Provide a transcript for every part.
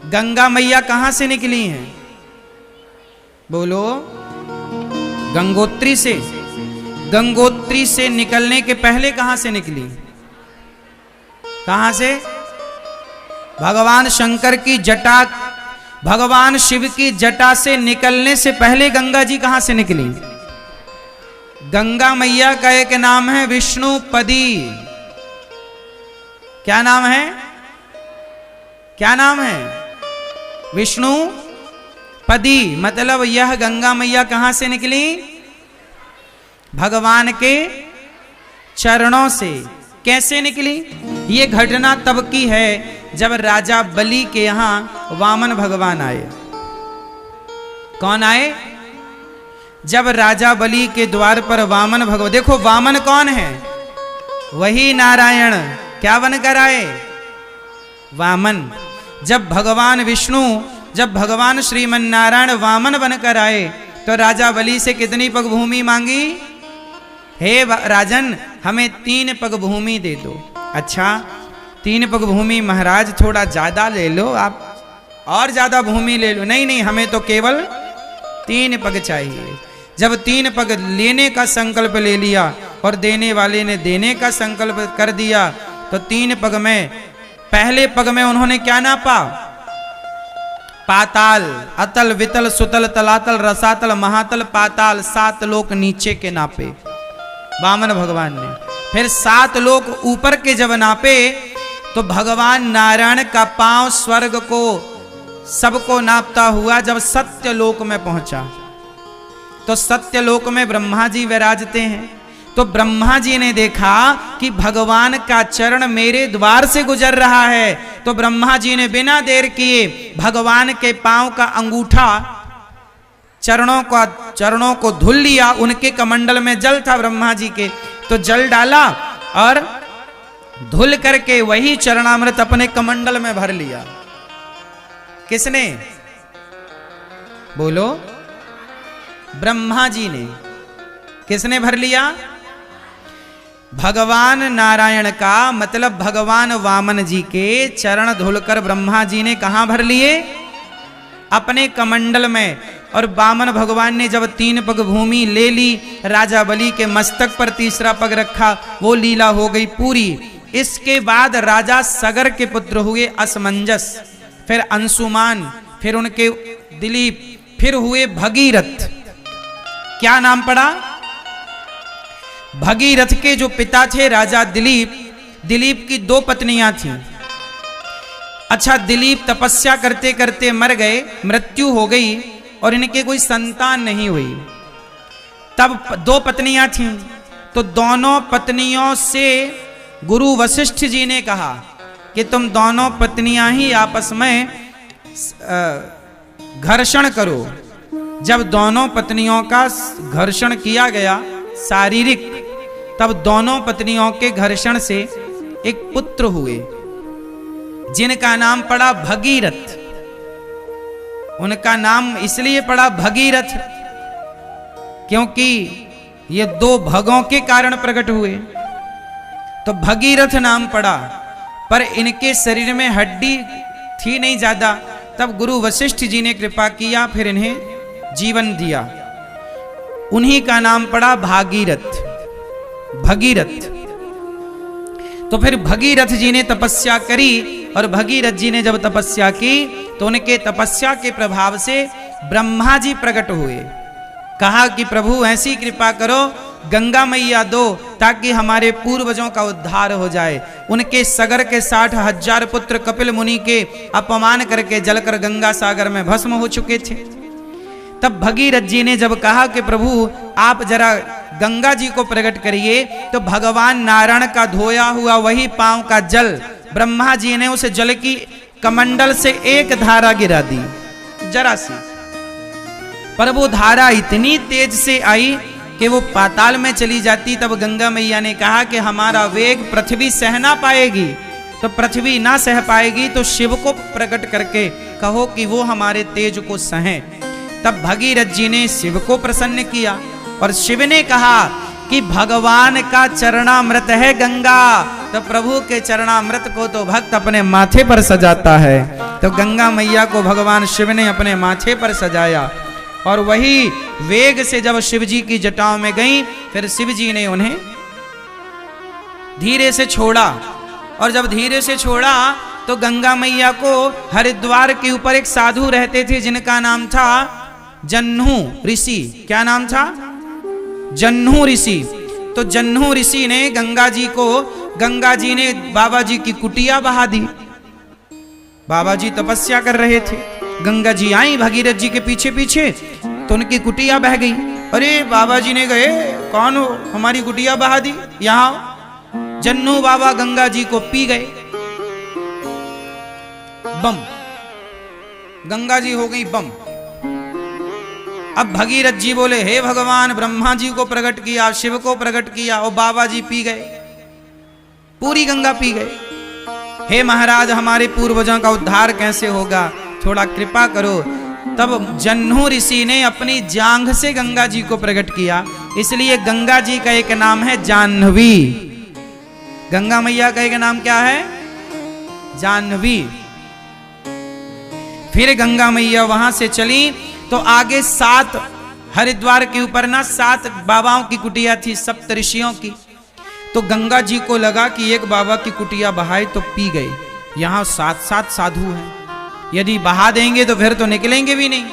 गंगा मैया कहां से निकली हैं? बोलो। गंगोत्री से। गंगोत्री से निकलने के पहले कहां से निकली? कहां से? भगवान शंकर की जटा, भगवान शिव की जटा से निकलने से पहले गंगा जी कहां से निकली? गंगा मैया का एक नाम है विष्णुपदी। क्या नाम है? क्या नाम है? विष्णुपदी। मतलब यह गंगा मैया कहां से निकली? भगवान के चरणों से। कैसे निकली? ये घटना तब की है जब राजा बलि के यहां वामन भगवान आए। कौन आए? जब राजा बलि के द्वार पर वामन भगवान, देखो वामन कौन है? वही नारायण। क्या बनकर आए? वामन। जब भगवान विष्णु, जब भगवान श्रीमन नारायण वामन बनकर आए तो राजा बलि से कितनी पग भूमि मांगी? हे राजन, हमें 3 पग भूमि दे दो। अच्छा 3 पग भूमि महाराज, थोड़ा ज्यादा ले लो आप, और ज्यादा भूमि ले लो। नहीं नहीं, हमें तो केवल 3 पग चाहिए। जब 3 पग लेने का संकल्प ले लिया और देने वाले ने देने का संकल्प कर दिया तो 3 पग में, पहले पग में उन्होंने क्या नापा? पाताल, अतल, वितल, सुतल, तलातल, रसातल, महातल, पाताल, 7 लोक नीचे के नापे वामन भगवान ने। फिर 7 लोक ऊपर के जब नापे तो भगवान नारायण का पांव स्वर्ग को सबको नापता हुआ जब सत्यलोक में पहुंचा तो सत्यलोक में ब्रह्मा जी विराजते हैं। तो ब्रह्मा जी ने देखा कि भगवान का चरण मेरे द्वार से गुजर रहा है, तो ब्रह्मा जी ने बिना देर किए भगवान के पांव का अंगूठा, चरणों को धुल लिया। उनके कमंडल में जल था ब्रह्मा जी के, तो जल डाला और धुल करके वही चरणामृत अपने कमंडल में भर लिया। किसने? बोलो। ब्रह्मा जी ने। किसने भर लिया? भगवान नारायण का, मतलब भगवान वामन जी के चरण धुलकर ब्रह्मा जी ने कहां भर लिए? अपने कमंडल में। और वामन भगवान ने जब 3 पग भूमि ले ली, राजा बलि के मस्तक पर तीसरा पग रखा, वो लीला हो गई पूरी। इसके बाद राजा सगर के पुत्र हुए असमंजस, फिर अंशुमान, फिर उनके दिलीप, फिर हुए भगीरथ। क्या नाम पड़ा? भगीरथ के जो पिता थे राजा दिलीप, दिलीप की 2 पत्नियां थीं। अच्छा, दिलीप तपस्या करते करते मर गए, मृत्यु हो गई और इनके कोई संतान नहीं हुई। तब 2 पत्नियां थीं, तो दोनों पत्नियों से गुरु वशिष्ठ जी ने कहा कि तुम दोनों पत्नियां ही आपस में घर्षण करो। जब दोनों पत्नियों का घर्षण किया गया शारीरिक, तब दोनों पत्नियों के घर्षण से एक पुत्र हुए जिनका नाम पड़ा भगीरथ। उनका नाम इसलिए पड़ा भगीरथ क्योंकि ये 2 भगों के कारण प्रकट हुए, तो भगीरथ नाम पड़ा। पर इनके शरीर में हड्डी थी नहीं ज्यादा, तब गुरु वशिष्ठ जी ने कृपा किया, फिर इन्हें जीवन दिया। उन्हीं का नाम पड़ा भागीरथ, भगीरथ। तो फिर भगीरथ जी ने तपस्या करी, और भगीरथ जी ने जब तपस्या की तो उनके तपस्या के प्रभाव से ब्रह्मा जी प्रकट हुए। कहा कि प्रभु ऐसी कृपा करो, गंगा मैया दो, ताकि हमारे पूर्वजों का उद्धार हो जाए। उनके सगर के 60,000 पुत्र कपिल मुनि के अपमान करके जलकर गंगा सागर में भस्म हो चुके थे। तब भगीरथ जी ने जब कहा कि प्रभु आप जरा गंगा जी को प्रकट करिए, तो भगवान नारायण का धोया हुआ वही पांव का जल ब्रह्मा जी ने उस जल की कमंडल से एक धारा गिरा दी, जरा सी। पर वो धारा इतनी तेज से आई कि वो पाताल में चली जाती। तब गंगा मैया ने कहा कि हमारा वेग पृथ्वी सह ना पाएगी, तो पृथ्वी ना सह पाएगी तो शिव को प्रकट करके कहो कि वो हमारे तेज को सहें। तब भगीरथ जी ने शिव को प्रसन्न किया और शिव ने कहा कि भगवान का चरणामृत है गंगा, तो प्रभु के चरणामृत को तो भक्त अपने माथे पर सजाता है। तो गंगा मैया को भगवान शिव ने अपने माथे पर सजाया और वही वेग से जब शिव जी की जटाओं में गई, फिर शिव जी ने उन्हें धीरे से छोड़ा। और जब धीरे से छोड़ा तो गंगा मैया को हरिद्वार के ऊपर एक साधु रहते थे जिनका नाम था जन्नू ऋषि। क्या नाम था? जन्नू ऋषि। तो जन्नू ऋषि ने गंगा जी ने बाबा जी की कुटिया बहा दी। बाबा जी तपस्या कर रहे थे, गंगा जी आई भगीरथ जी के पीछे पीछे, तो उनकी कुटिया बह गई। अरे बाबा जी ने कहे, कौन हो, हमारी कुटिया बहा दी, यहां आओ। जन्नू बाबा गंगा जी को पी गए, बम, गंगा जी हो गई बम। अब भगीरथ जी बोले, हे भगवान, ब्रह्मा जी को प्रकट किया, शिव को प्रकट किया, और बाबा जी पी गए, पूरी गंगा पी गए। हे महाराज, हमारे पूर्वजों का उद्धार कैसे होगा, थोड़ा कृपा करो। तब जन्नू ऋषि ने अपनी जांघ से गंगा जी को प्रकट किया, इसलिए गंगा जी का एक नाम है जाह्नवी। गंगा मैया का एक नाम क्या है? जाह्नवी। फिर गंगा मैया वहां से चली तो आगे 7 हरिद्वार के ऊपर ना 7 बाबाओं की कुटिया थी, सप्त ऋषियों की। तो गंगा जी को लगा कि एक बाबा की कुटिया बहाई तो पी गए, यहां 7 साधु हैं, यदि बहा देंगे तो फिर तो निकलेंगे भी नहीं।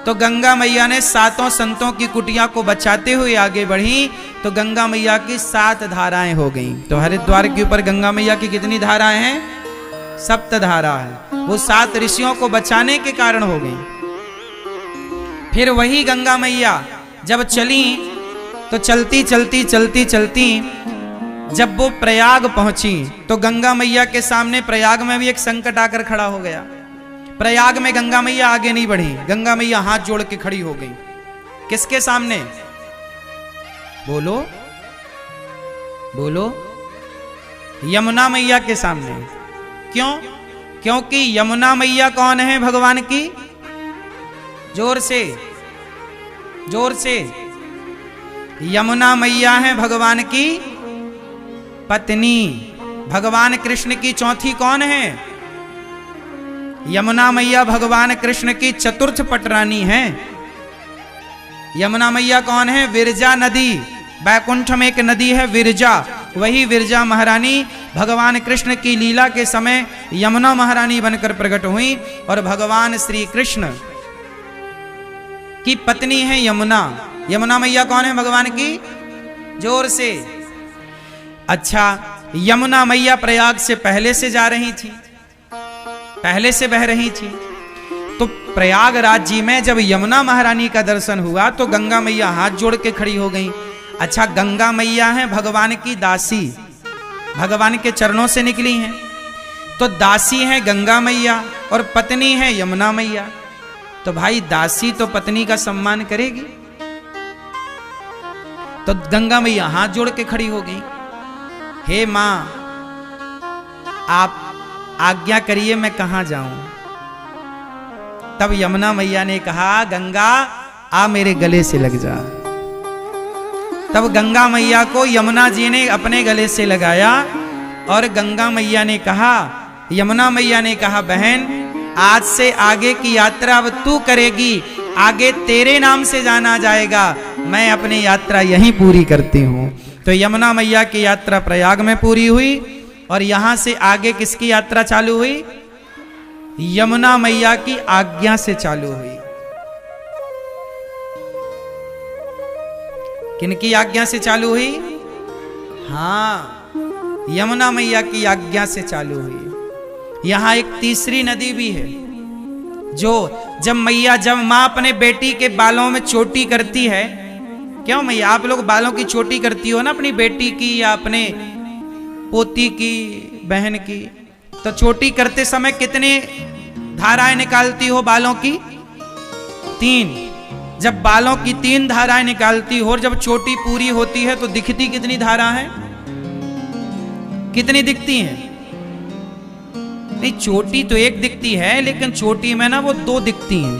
तो गंगा मैया ने 7 संतों की कुटिया को बचाते हुए आगे बढ़ी, तो गंगा मैया की 7 धाराएं हो गईं। तो हरिद्वार के ऊपर गंगा मैया की कितनी धाराएं हैं? 7 धारा है। वो 7 ऋषियों को बचाने के कारण हो गई। फिर वही गंगा मैया जब चली तो चलती चलती चलती चलती जब वो प्रयाग पहुंची तो गंगा मैया के सामने प्रयाग में भी एक संकट आकर खड़ा हो गया। प्रयाग में गंगा मैया आगे नहीं बढ़ी, गंगा मैया हाथ जोड़ के खड़ी हो गई। किसके सामने? बोलो बोलो, यमुना मैया के सामने। क्यों? क्योंकि यमुना मैया कौन है भगवान की? जोर से, जोर से। यमुना मैया है भगवान की पत्नी। भगवान कृष्ण की चौथी कौन है? यमुना मैया भगवान कृष्ण की चतुर्थ पटरानी है। यमुना मैया कौन है? विरजा नदी, बैकुंठ में एक नदी है विरजा, वही विरजा महारानी भगवान कृष्ण की लीला के समय यमुना महारानी बनकर प्रकट हुई और भगवान श्री कृष्ण की पत्नी है यमुना। यमुना मैया कौन है भगवान की? जोर से। अच्छा, यमुना मैया प्रयाग से पहले से जा रही थी, पहले से बह रही थी। तो प्रयागराज जी में जब यमुना महारानी का दर्शन हुआ तो गंगा मैया हाथ जोड़ के खड़ी हो गई। अच्छा, गंगा मैया है भगवान की दासी, भगवान के चरणों से निकली हैं, तो दासी है गंगा मैया और पत्नी है यमुना मैया। तो भाई दासी तो पत्नी का सम्मान करेगी। तो गंगा मैया हाथ जोड़ के खड़ी हो गई, हे मां आप आज्ञा करिए मैं कहां जाऊं। तब यमुना मैया ने कहा, गंगा आ मेरे गले से लग जा। तब गंगा मैया को यमुना जी ने अपने गले से लगाया और गंगा मैया ने कहा, यमुना मैया ने कहा, बहन आज से आगे की यात्रा अब तू करेगी, आगे तेरे नाम से जाना जाएगा, मैं अपनी यात्रा यहीं पूरी करती हूं। तो यमुना मैया की यात्रा प्रयाग में पूरी हुई और यहां से आगे किसकी यात्रा चालू हुई? यमुना मैया की आज्ञा से चालू हुई। किनकी आज्ञा से चालू हुई? हाँ, यमुना मैया की आज्ञा से चालू हुई। यहां एक तीसरी नदी भी है जो जब मां अपने बेटी के बालों में चोटी करती है, क्यों मैया आप लोग बालों की चोटी करती हो ना अपनी बेटी की या अपने पोती की, बहन की, तो चोटी करते समय कितने धाराएं निकालती हो बालों की? 3। जब बालों की 3 धाराएं निकालती हो और जब चोटी पूरी होती है तो दिखती कितनी धारा है? कितनी दिखती हैं? नहीं, चोटी तो एक दिखती है लेकिन चोटी में ना वो 2 दिखती हैं।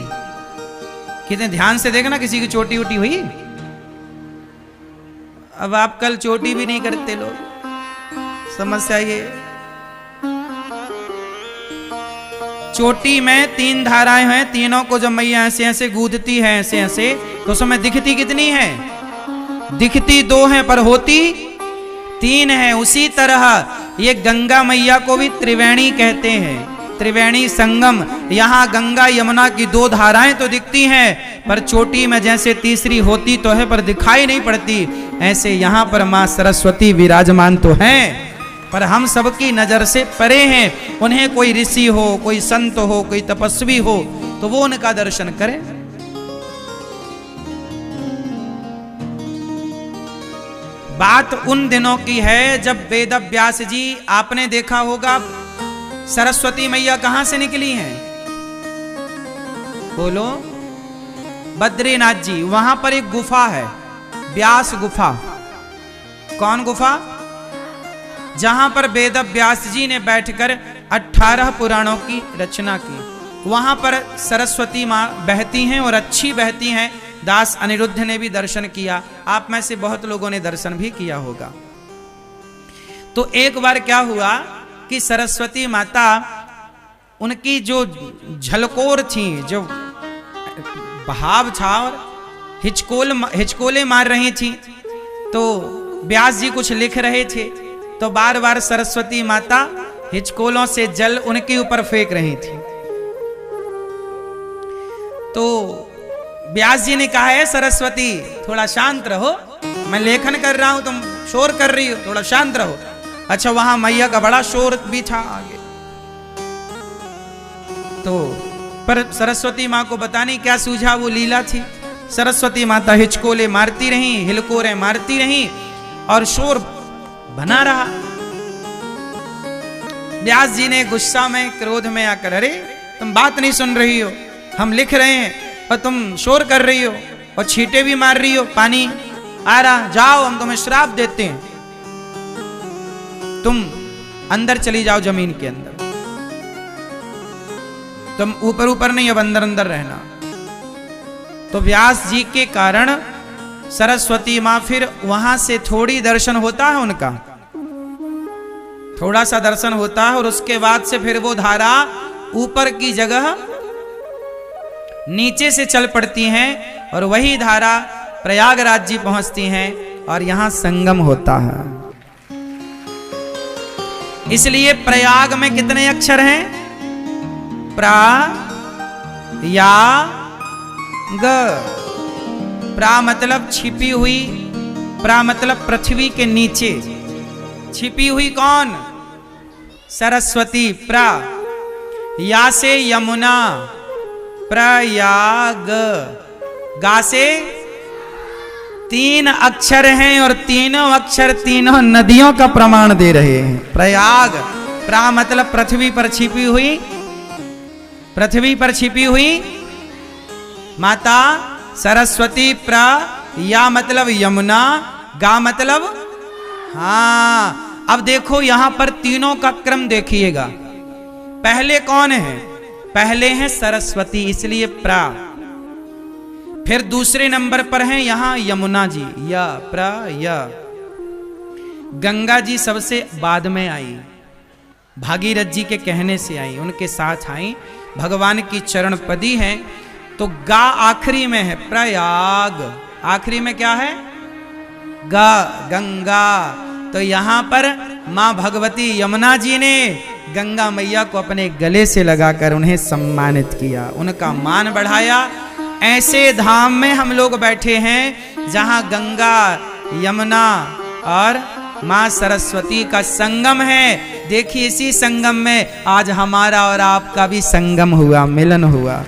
कितने ध्यान से देखना, किसी की चोटी उटी हुई? अब आप कल चोटी भी नहीं करते लोग, समस्या ये। चोटी में 3 धाराएं हैं, तीनों को जब मैया ऐसे ऐसे गूंथती है ऐसे ऐसे, तो उसमें दिखती कितनी है? दिखती 2 है पर होती 3 है। उसी तरह ये गंगा मैया को भी त्रिवेणी कहते हैं, त्रिवेणी संगम। यहाँ गंगा यमुना की 2 धाराएं तो दिखती हैं, पर चोटी में जैसे तीसरी होती तो है पर दिखाई नहीं पड़ती, ऐसे यहाँ पर माँ सरस्वती विराजमान तो हैं, पर हम सबकी नजर से परे हैं। उन्हें कोई ऋषि हो, कोई संत हो, कोई तपस्वी हो तो वो उनका दर्शन करें। बात उन दिनों की है जब वेद व्यास जी, आपने देखा होगा सरस्वती मैया कहां से निकली हैं? बोलो। बद्रीनाथ जी, वहां पर एक गुफा है, व्यास गुफा। कौन गुफा? जहां पर वेद व्यास जी ने बैठकर 18 पुराणों की रचना की। वहां पर सरस्वती मां बहती हैं और अच्छी बहती हैं। दास अनिरुद्ध ने भी दर्शन किया, आप में से बहुत लोगों ने दर्शन भी किया होगा। तो एक बार क्या हुआ कि सरस्वती माता, उनकी जो झलकोर थी, जो बहाव था और हिचकोले मार रही थी, तो व्यास जी कुछ लिख रहे थे, तो बार बार सरस्वती माता हिचकोलों से जल उनके ऊपर फेंक रही थी। तो व्यास जी ने कहा है, सरस्वती थोड़ा शांत रहो, मैं लेखन कर रहा हूं, तुम शोर कर रही हो, थोड़ा शांत रहो। अच्छा, वहां मैया का बड़ा शोर भी था आगे, तो पर सरस्वती मां को पता नहीं क्या सूझा, वो लीला थी। सरस्वती माता हिचकोले मारती रही, हिलकोरे मारती रही और शोर बना रहा। व्यास जी ने गुस्सा में, क्रोध में आकर, अरे तुम बात नहीं सुन रही हो, हम लिख रहे हैं और तुम शोर कर रही हो और छींटे भी मार रही हो, पानी आ रहा, जाओ हम तुम्हें श्राप देते हैं, तुम अंदर चली जाओ जमीन के अंदर, तुम ऊपर ऊपर नहीं, अब अंदर अंदर रहना। तो व्यास जी के कारण सरस्वती मां, फिर वहां से थोड़ी दर्शन होता है उनका, थोड़ा सा दर्शन होता है और उसके बाद से फिर वो धारा ऊपर की जगह नीचे से चल पड़ती हैं और वही धारा प्रयागराज जी पहुंचती हैं और यहां संगम होता है। इसलिए प्रयाग में कितने अक्षर हैं? प्रा या ग। प्रा मतलब छिपी हुई, प्रा मतलब पृथ्वी के नीचे छिपी हुई। कौन? सरस्वती। प्रा, या से यमुना, प्रयाग। गा से 3 अक्षर हैं और तीनों अक्षर तीनों नदियों का प्रमाण दे रहे हैं। प्रयाग, प्रा मतलब पृथ्वी पर छिपी हुई, पृथ्वी पर छिपी हुई माता सरस्वती। प्रा, या मतलब यमुना, गा मतलब, हाँ। अब देखो यहां पर तीनों का क्रम देखिएगा, पहले कौन है? पहले है सरस्वती, इसलिए प्रा। फिर दूसरे नंबर पर हैं यहां यमुना जी, या, प्रा, या। गंगा जी सबसे बाद में आई, भागीरथ जी के कहने से आई, उनके साथ आई, भगवान की चरण पदी है। तो गा आखिरी में है, प्रयाग आखिरी में क्या है? गा, गंगा। तो यहां पर मां भगवती यमुना जी ने गंगा मैया को अपने गले से लगाकर उन्हें सम्मानित किया, उनका मान बढ़ाया। ऐसे धाम में हम लोग बैठे हैं जहां गंगा, यमुना और मां सरस्वती का संगम है। देखिए इसी संगम में आज हमारा और आपका भी संगम हुआ, मिलन हुआ।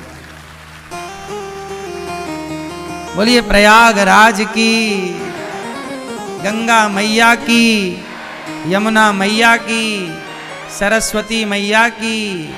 बोलिए प्रयागराज की, गंगा मैया की, यमुना मैया की, सरस्वती मैया की।